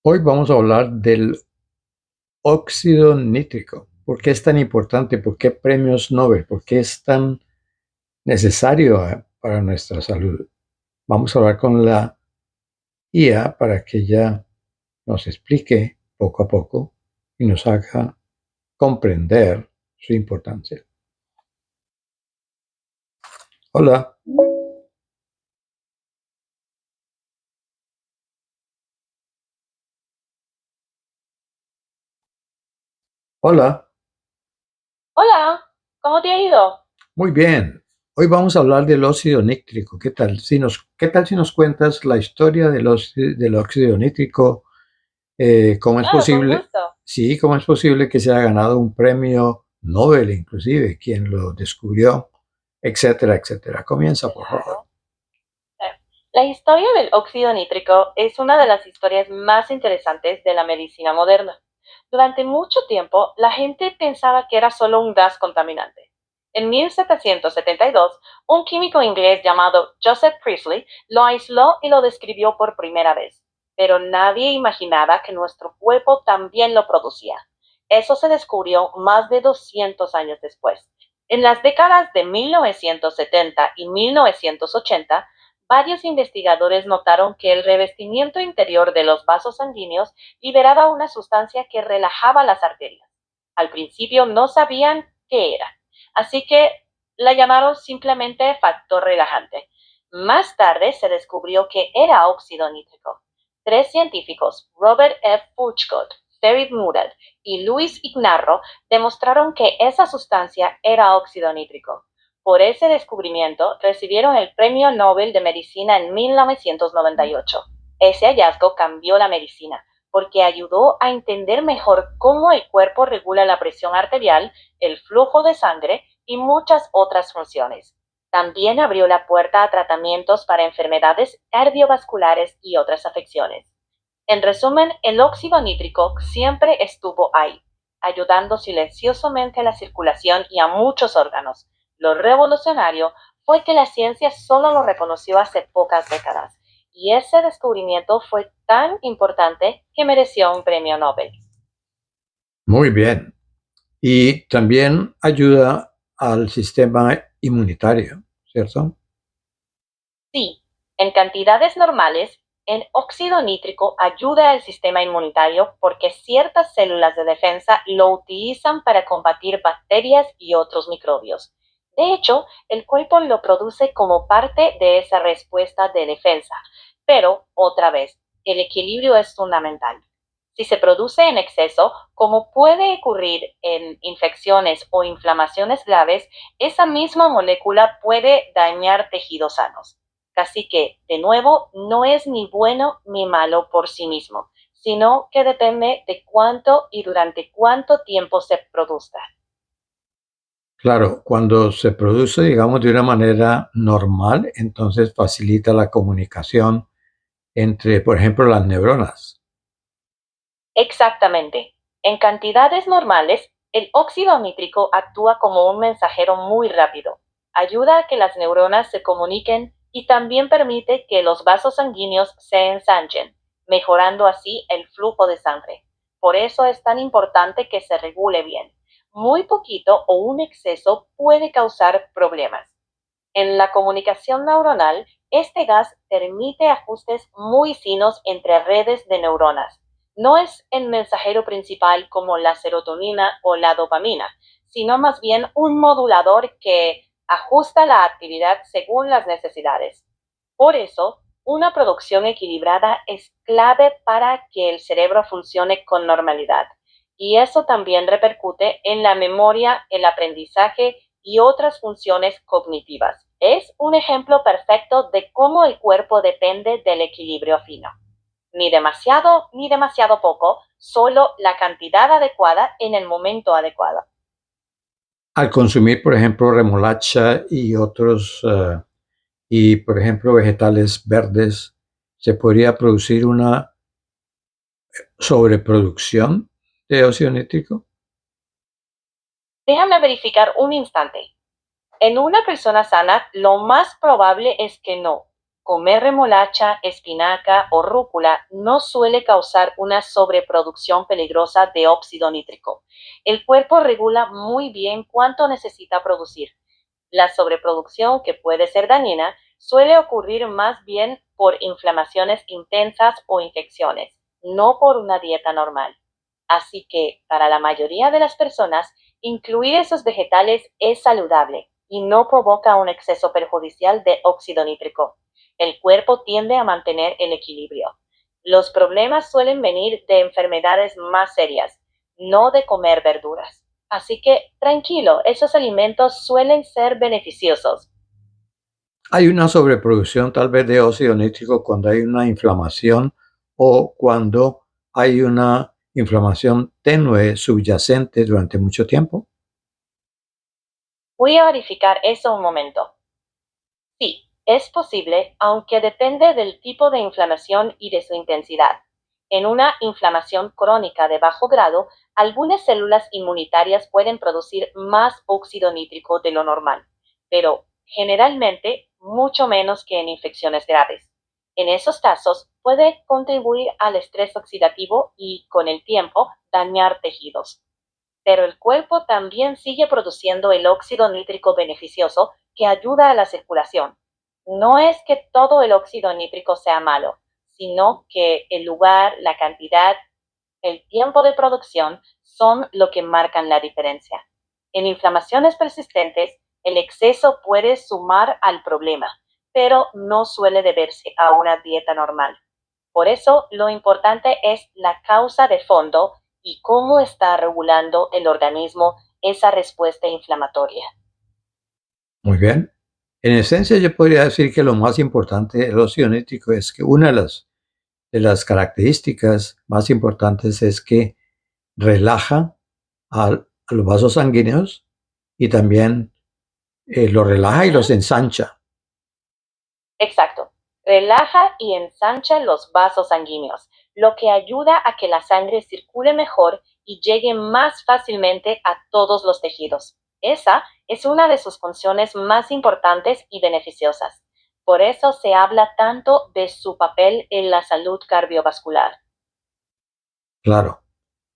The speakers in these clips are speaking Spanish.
Hoy vamos a hablar del óxido nítrico. ¿Por qué es tan importante? ¿Por qué premios Nobel? ¿Por qué es tan necesario para nuestra salud? Vamos a hablar con la IA para que ella nos explique poco a poco y nos haga comprender su importancia. Hola, hola, Hola, ¿cómo te ha ido? muy bien. Hoy vamos a hablar del óxido nítrico. ¿Qué tal si nos cuentas la historia del óxido nítrico? ¿Cómo es Claro, con posible? gusto. Sí, ¿cómo es posible que se haya ganado un premio Nobel, inclusive, quien lo descubrió, etcétera, etcétera? Comienza, por favor. Claro. La historia del óxido nítrico es una de las historias más interesantes de la medicina moderna. Durante mucho tiempo, la gente pensaba que era solo un gas contaminante. En 1772, un químico inglés llamado Joseph Priestley lo aisló y lo describió por primera vez. Pero nadie imaginaba que nuestro cuerpo también lo producía. Eso se descubrió más de 200 años después. En las décadas de 1970 y 1980, varios investigadores notaron que el revestimiento interior de los vasos sanguíneos liberaba una sustancia que relajaba las arterias. Al principio no sabían qué era, así que la llamaron simplemente factor relajante. Más tarde se descubrió que era óxido nítrico. Tres científicos, Robert F. Fouchard, Ferid Murad y Luis Ignarro, demostraron que esa sustancia era óxido nítrico. Por ese descubrimiento recibieron el Premio Nobel de Medicina en 1998. Ese hallazgo cambió la medicina porque ayudó a entender mejor cómo el cuerpo regula la presión arterial, el flujo de sangre y muchas otras funciones. También abrió la puerta a tratamientos para enfermedades cardiovasculares y otras afecciones. En resumen, el óxido nítrico siempre estuvo ahí, ayudando silenciosamente a la circulación y a muchos órganos. Lo revolucionario fue que la ciencia solo lo reconoció hace pocas décadas, y ese descubrimiento fue tan importante que mereció un premio Nobel. Muy bien. Y también ayuda al sistema inmunitario, ¿cierto? Sí, en cantidades normales, el óxido nítrico ayuda al sistema inmunitario porque ciertas células de defensa lo utilizan para combatir bacterias y otros microbios. De hecho, el cuerpo lo produce como parte de esa respuesta de defensa. Pero, otra vez, el equilibrio es fundamental. Si se produce en exceso, como puede ocurrir en infecciones o inflamaciones graves, esa misma molécula puede dañar tejidos sanos. Así que, de nuevo, no es ni bueno ni malo por sí mismo, sino que depende de cuánto y durante cuánto tiempo se produzca. Claro, cuando se produce, digamos, de una manera normal, entonces facilita la comunicación entre, por ejemplo, las neuronas. Exactamente. En cantidades normales, el óxido nítrico actúa como un mensajero muy rápido. Ayuda a que las neuronas se comuniquen y también permite que los vasos sanguíneos se ensanchen, mejorando así el flujo de sangre. Por eso es tan importante que se regule bien. Muy poquito o un exceso puede causar problemas. En la comunicación neuronal, este gas permite ajustes muy finos entre redes de neuronas. No es el mensajero principal como la serotonina o la dopamina, sino más bien un modulador que ajusta la actividad según las necesidades. Por eso, una producción equilibrada es clave para que el cerebro funcione con normalidad. Y eso también repercute en la memoria, el aprendizaje y otras funciones cognitivas. Es un ejemplo perfecto de cómo el cuerpo depende del equilibrio fino. Ni demasiado poco, solo la cantidad adecuada en el momento adecuado. Al consumir, por ejemplo, remolacha y por ejemplo, vegetales verdes, se podría producir una sobreproducción de óxido nítrico. Déjame verificar un instante. En una persona sana, lo más probable es que no. Comer remolacha, espinaca o rúcula no suele causar una sobreproducción peligrosa de óxido nítrico. El cuerpo regula muy bien cuánto necesita producir. La sobreproducción, que puede ser dañina, suele ocurrir más bien por inflamaciones intensas o infecciones, no por una dieta normal. Así que, para la mayoría de las personas, incluir esos vegetales es saludable y no provoca un exceso perjudicial de óxido nítrico. El cuerpo tiende a mantener el equilibrio. Los problemas suelen venir de enfermedades más serias, no de comer verduras. Así que tranquilo, esos alimentos suelen ser beneficiosos. Hay una sobreproducción tal vez de óxido nítrico cuando hay una inflamación o cuando hay una inflamación tenue subyacente durante mucho tiempo. Voy a verificar eso un momento. Sí, es posible, aunque depende del tipo de inflamación y de su intensidad. En una inflamación crónica de bajo grado, algunas células inmunitarias pueden producir más óxido nítrico de lo normal, pero generalmente mucho menos que en infecciones graves. En esos casos, puede contribuir al estrés oxidativo y, con el tiempo, dañar tejidos. Pero el cuerpo también sigue produciendo el óxido nítrico beneficioso que ayuda a la circulación. No es que todo el óxido nítrico sea malo, sino que el lugar, la cantidad, el tiempo de producción son lo que marcan la diferencia. En inflamaciones persistentes, el exceso puede sumar al problema, pero no suele deberse a una dieta normal. Por eso, lo importante es la causa de fondo y cómo está regulando el organismo esa respuesta inflamatoria. Muy bien. En esencia, yo podría decir que lo más importante del óxido nítrico es que una de las características más importantes es que relaja a los vasos sanguíneos y también los relaja y los ¿Mm? ensancha. Exacto. Relaja y ensancha los vasos sanguíneos, lo que ayuda a que la sangre circule mejor y llegue más fácilmente a todos los tejidos. Esa es una de sus funciones más importantes y beneficiosas. Por eso se habla tanto de su papel en la salud cardiovascular. Claro.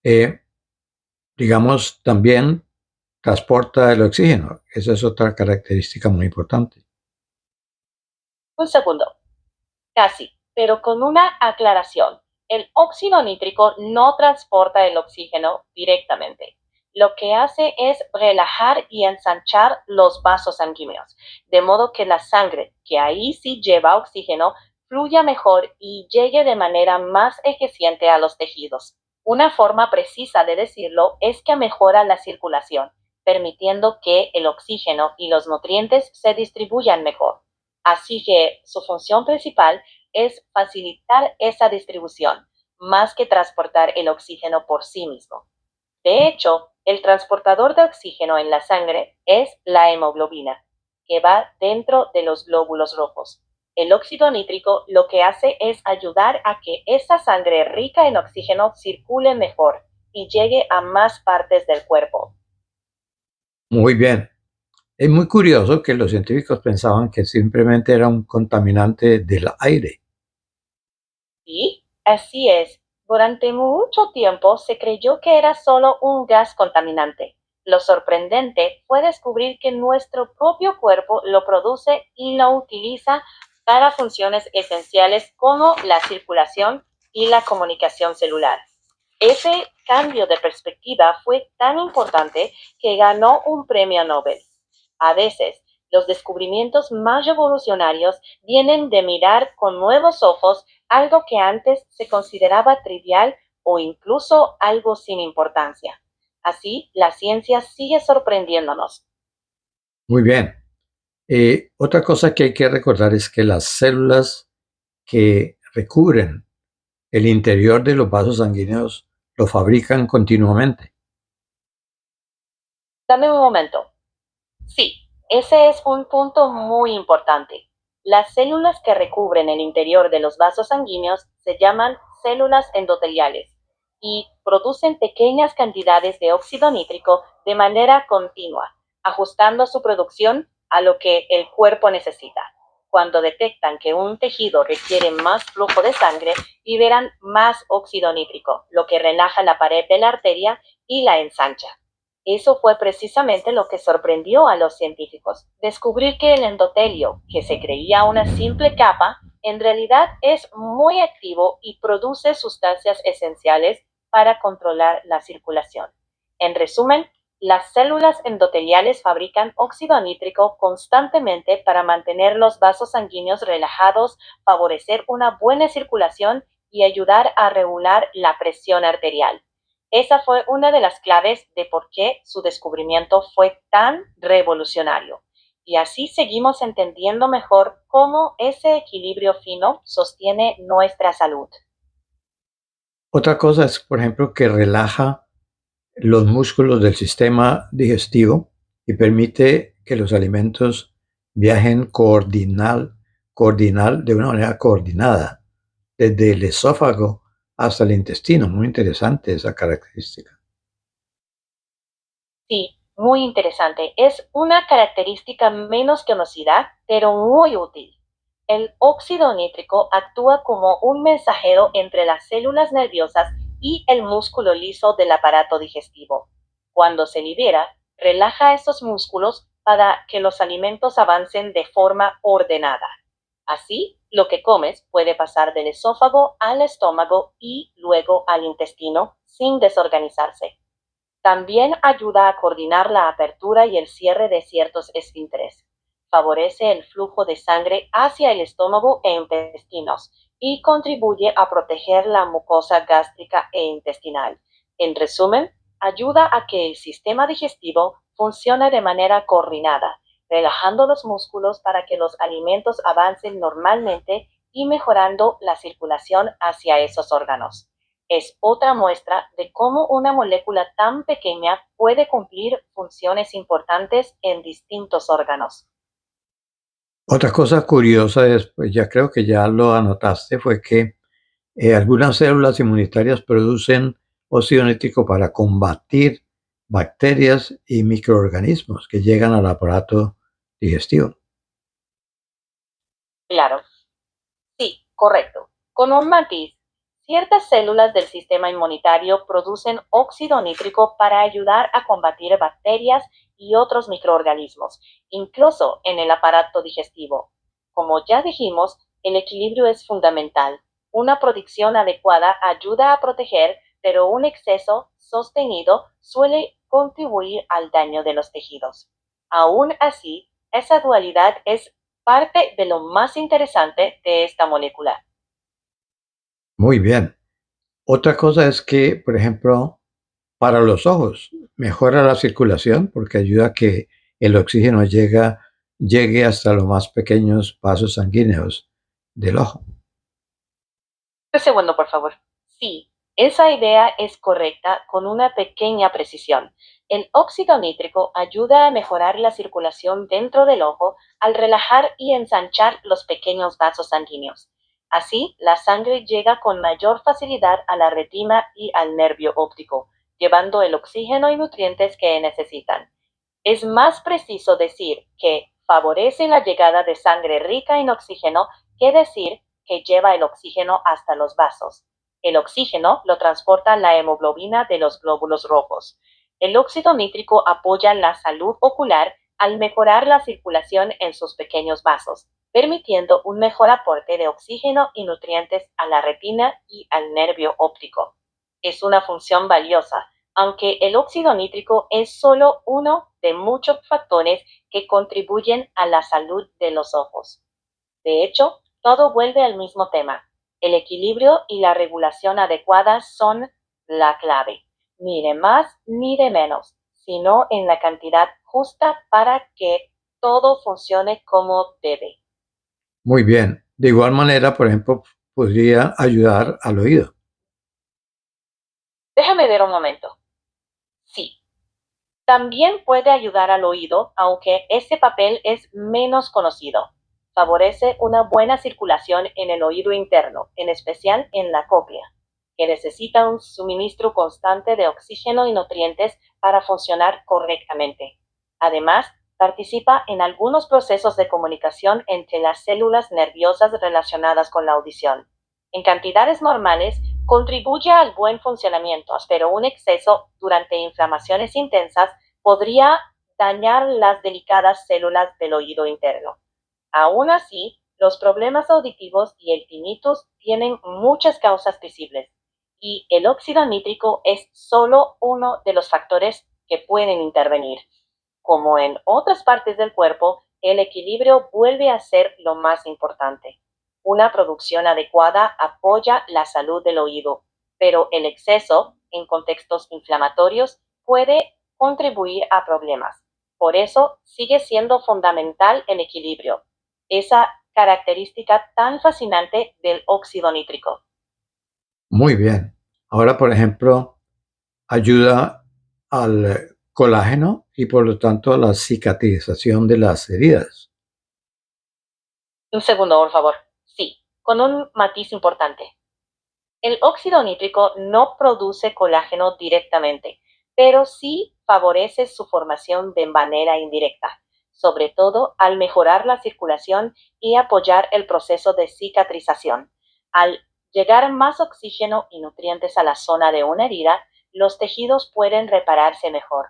Eh, digamos, también transporta el oxígeno. Esa es otra característica muy importante. Un segundo. Casi, pero con una aclaración. El óxido nítrico no transporta el oxígeno directamente. Lo que hace es relajar y ensanchar los vasos sanguíneos, de modo que la sangre, que ahí sí lleva oxígeno, fluya mejor y llegue de manera más eficiente a los tejidos. Una forma precisa de decirlo es que mejora la circulación, permitiendo que el oxígeno y los nutrientes se distribuyan mejor. Así que su función principal es facilitar esa distribución, más que transportar el oxígeno por sí mismo. De hecho, el transportador de oxígeno en la sangre es la hemoglobina, que va dentro de los glóbulos rojos. El óxido nítrico lo que hace es ayudar a que esa sangre rica en oxígeno circule mejor y llegue a más partes del cuerpo. Muy bien. Es muy curioso que los científicos pensaban que simplemente era un contaminante del aire. Sí, así es. Durante mucho tiempo se creyó que era solo un gas contaminante. Lo sorprendente fue descubrir que nuestro propio cuerpo lo produce y lo utiliza para funciones esenciales como la circulación y la comunicación celular. Ese cambio de perspectiva fue tan importante que ganó un premio Nobel. A veces, los descubrimientos más revolucionarios vienen de mirar con nuevos ojos algo que antes se consideraba trivial o incluso algo sin importancia. Así, la ciencia sigue sorprendiéndonos. Muy bien. Otra cosa que hay que recordar es que las células que recubren el interior de los vasos sanguíneos lo fabrican continuamente. Dame un momento. Sí, ese es un punto muy importante. Las células que recubren el interior de los vasos sanguíneos se llaman células endoteliales y producen pequeñas cantidades de óxido nítrico de manera continua, ajustando su producción a lo que el cuerpo necesita. Cuando detectan que un tejido requiere más flujo de sangre, liberan más óxido nítrico, lo que relaja la pared de la arteria y la ensancha. Eso fue precisamente lo que sorprendió a los científicos, descubrir que el endotelio, que se creía una simple capa, en realidad es muy activo y produce sustancias esenciales para controlar la circulación. En resumen, las células endoteliales fabrican óxido nítrico constantemente para mantener los vasos sanguíneos relajados, favorecer una buena circulación y ayudar a regular la presión arterial. Esa fue una de las claves de por qué su descubrimiento fue tan revolucionario. Y así seguimos entendiendo mejor cómo ese equilibrio fino sostiene nuestra salud. Otra cosa es, por ejemplo, que relaja los músculos del sistema digestivo y permite que los alimentos viajen coordinal de una manera coordinada, desde el esófago hasta el intestino. Muy interesante esa característica. Sí, muy interesante. Es una característica menos conocida, pero muy útil. El óxido nítrico actúa como un mensajero entre las células nerviosas y el músculo liso del aparato digestivo. Cuando se libera, relaja esos músculos para que los alimentos avancen de forma ordenada. Así, lo que comes puede pasar del esófago al estómago y luego al intestino sin desorganizarse. También ayuda a coordinar la apertura y el cierre de ciertos esfínteres. Favorece el flujo de sangre hacia el estómago e intestinos y contribuye a proteger la mucosa gástrica e intestinal. En resumen, ayuda a que el sistema digestivo funcione de manera coordinada, relajando los músculos para que los alimentos avancen normalmente y mejorando la circulación hacia esos órganos. Es otra muestra de cómo una molécula tan pequeña puede cumplir funciones importantes en distintos órganos. Otra cosa curiosa es, pues ya creo que ya lo anotaste, fue que algunas células inmunitarias producen óxido nítrico para combatir bacterias y microorganismos que llegan al aparato digestivo. Claro, sí, correcto. Con un matiz, ciertas células del sistema inmunitario producen óxido nítrico para ayudar a combatir bacterias y otros microorganismos, incluso en el aparato digestivo. Como ya dijimos, el equilibrio es fundamental. Una producción adecuada ayuda a proteger, pero un exceso sostenido suele contribuir al daño de los tejidos. Aún así, esa dualidad es parte de lo más interesante de esta molécula. Muy bien. Otra cosa es que, por ejemplo, para los ojos, mejora la circulación porque ayuda a que el oxígeno llegue hasta los más pequeños vasos sanguíneos del ojo. Un segundo, por favor. Sí, esa idea es correcta con una pequeña precisión. El óxido nítrico ayuda a mejorar la circulación dentro del ojo al relajar y ensanchar los pequeños vasos sanguíneos. Así, la sangre llega con mayor facilidad a la retina y al nervio óptico, llevando el oxígeno y nutrientes que necesitan. Es más preciso decir que favorece la llegada de sangre rica en oxígeno que decir que lleva el oxígeno hasta los vasos. El oxígeno lo transporta la hemoglobina de los glóbulos rojos. El óxido nítrico apoya la salud ocular al mejorar la circulación en sus pequeños vasos, permitiendo un mejor aporte de oxígeno y nutrientes a la retina y al nervio óptico. Es una función valiosa, aunque el óxido nítrico es solo uno de muchos factores que contribuyen a la salud de los ojos. De hecho, todo vuelve al mismo tema. El equilibrio y la regulación adecuada son la clave. Ni de más ni de menos, sino en la cantidad justa para que todo funcione como debe. Muy bien. De igual manera, por ejemplo, podría ayudar al oído. Déjame ver un momento. Sí, también puede ayudar al oído, aunque ese papel es menos conocido. Favorece una buena circulación en el oído interno, en especial en la cóclea, que necesita un suministro constante de oxígeno y nutrientes para funcionar correctamente. Además, Participa en algunos procesos de comunicación entre las células nerviosas relacionadas con la audición. En cantidades normales, contribuye al buen funcionamiento, pero un exceso durante inflamaciones intensas podría dañar las delicadas células del oído interno. Aún así, los problemas auditivos y el tinnitus tienen muchas causas visibles, y el óxido nítrico es solo uno de los factores que pueden intervenir. Como en otras partes del cuerpo, el equilibrio vuelve a ser lo más importante. Una producción adecuada apoya la salud del oído, pero el exceso, en contextos inflamatorios, puede contribuir a problemas. Por eso sigue siendo fundamental el equilibrio, esa característica tan fascinante del óxido nítrico. Muy bien. Ahora, por ejemplo, ayuda al colágeno y por lo tanto a la cicatrización de las heridas. Un segundo, por favor. Sí, con un matiz importante. El óxido nítrico no produce colágeno directamente, pero sí favorece su formación de manera indirecta, sobre todo al mejorar la circulación y apoyar el proceso de cicatrización. Al llegar más oxígeno y nutrientes a la zona de una herida, los tejidos pueden repararse mejor.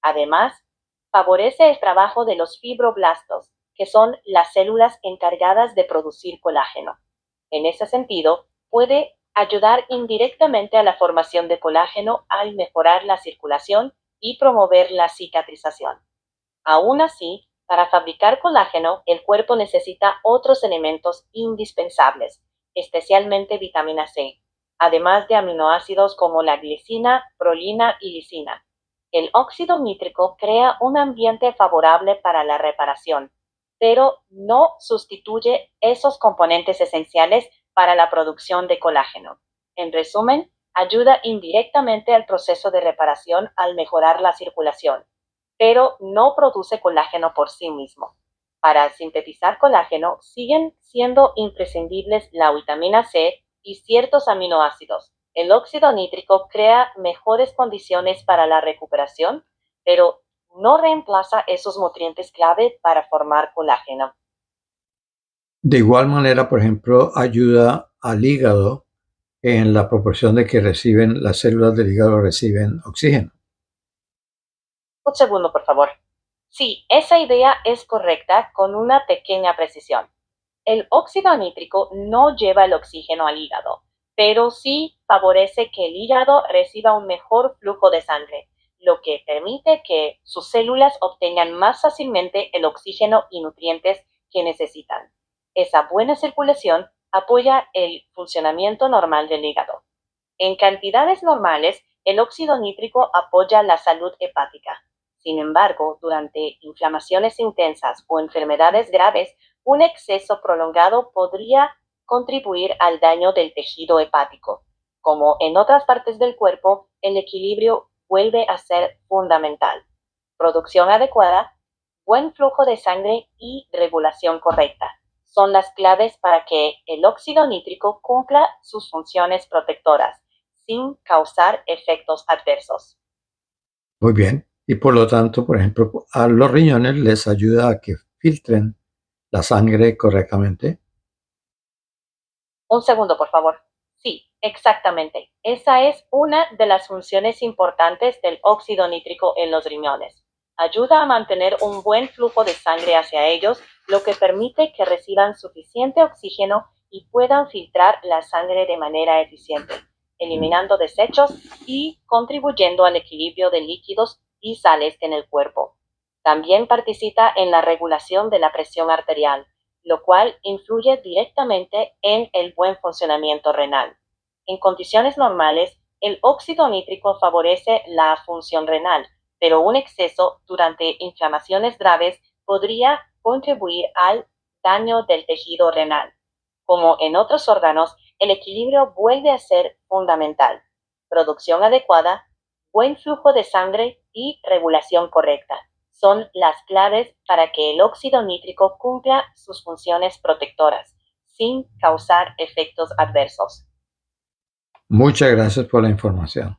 Además, favorece el trabajo de los fibroblastos, que son las células encargadas de producir colágeno. En ese sentido, puede ayudar indirectamente a la formación de colágeno al mejorar la circulación y promover la cicatrización. Aún así, para fabricar colágeno, el cuerpo necesita otros elementos indispensables, especialmente vitamina C, además de aminoácidos como la glicina, prolina y lisina. El óxido nítrico crea un ambiente favorable para la reparación, pero no sustituye esos componentes esenciales para la producción de colágeno. En resumen, ayuda indirectamente al proceso de reparación al mejorar la circulación, pero no produce colágeno por sí mismo. Para sintetizar colágeno siguen siendo imprescindibles la vitamina C y ciertos aminoácidos. El óxido nítrico crea mejores condiciones para la recuperación, pero no reemplaza esos nutrientes clave para formar colágeno. De igual manera, por ejemplo, ayuda al hígado en la proporción de que reciben, las células del hígado reciben oxígeno. Un segundo, por favor. Sí, esa idea es correcta con una pequeña precisión. El óxido nítrico no lleva el oxígeno al hígado, pero sí favorece que el hígado reciba un mejor flujo de sangre, lo que permite que sus células obtengan más fácilmente el oxígeno y nutrientes que necesitan. Esa buena circulación apoya el funcionamiento normal del hígado. En cantidades normales, el óxido nítrico apoya la salud hepática. Sin embargo, durante inflamaciones intensas o enfermedades graves, un exceso prolongado podría contribuir al daño del tejido hepático. Como en otras partes del cuerpo, el equilibrio vuelve a ser fundamental. Producción adecuada, buen flujo de sangre y regulación correcta son las claves para que el óxido nítrico cumpla sus funciones protectoras sin causar efectos adversos. Muy bien. Y por lo tanto, por ejemplo, a los riñones les ayuda a que filtren la sangre correctamente. Un segundo, por favor. Sí, exactamente. Esa es una de las funciones importantes del óxido nítrico en los riñones. Ayuda a mantener un buen flujo de sangre hacia ellos, lo que permite que reciban suficiente oxígeno y puedan filtrar la sangre de manera eficiente, eliminando desechos y contribuyendo al equilibrio de líquidos y sales en el cuerpo. También participa en la regulación de la presión arterial, lo cual influye directamente en el buen funcionamiento renal. En condiciones normales, el óxido nítrico favorece la función renal, pero un exceso durante inflamaciones graves podría contribuir al daño del tejido renal. Como en otros órganos, el equilibrio vuelve a ser fundamental. Producción adecuada, buen flujo de sangre y regulación correcta son las claves para que el óxido nítrico cumpla sus funciones protectoras, sin causar efectos adversos. Muchas gracias por la información.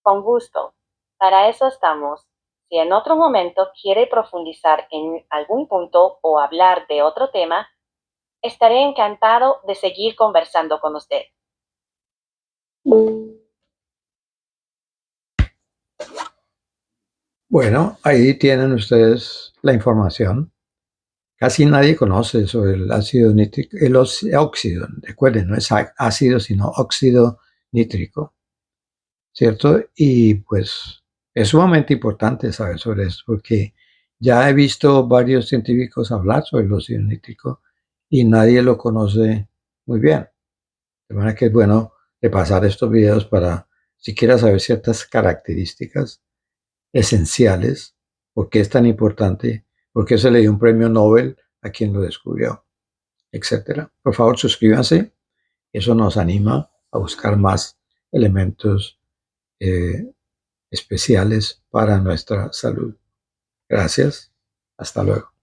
Con gusto. Para eso estamos. Si en otro momento quiere profundizar en algún punto o hablar de otro tema, estaré encantado de seguir conversando con usted. Bueno, ahí tienen ustedes la información. Casi nadie conoce sobre el ácido nítrico, el óxido, recuerden, no es ácido, sino óxido nítrico, ¿cierto? Y pues es sumamente importante saber sobre esto, porque ya he visto varios científicos hablar sobre el óxido nítrico y nadie lo conoce muy bien. De manera que es bueno repasar estos videos para, si quieres saber ciertas características esenciales, por qué es tan importante, por qué se le dio un premio Nobel a quien lo descubrió, etcétera. Por favor, suscríbanse. Eso nos anima a buscar más elementos eh, especiales para nuestra salud. Gracias. Hasta luego.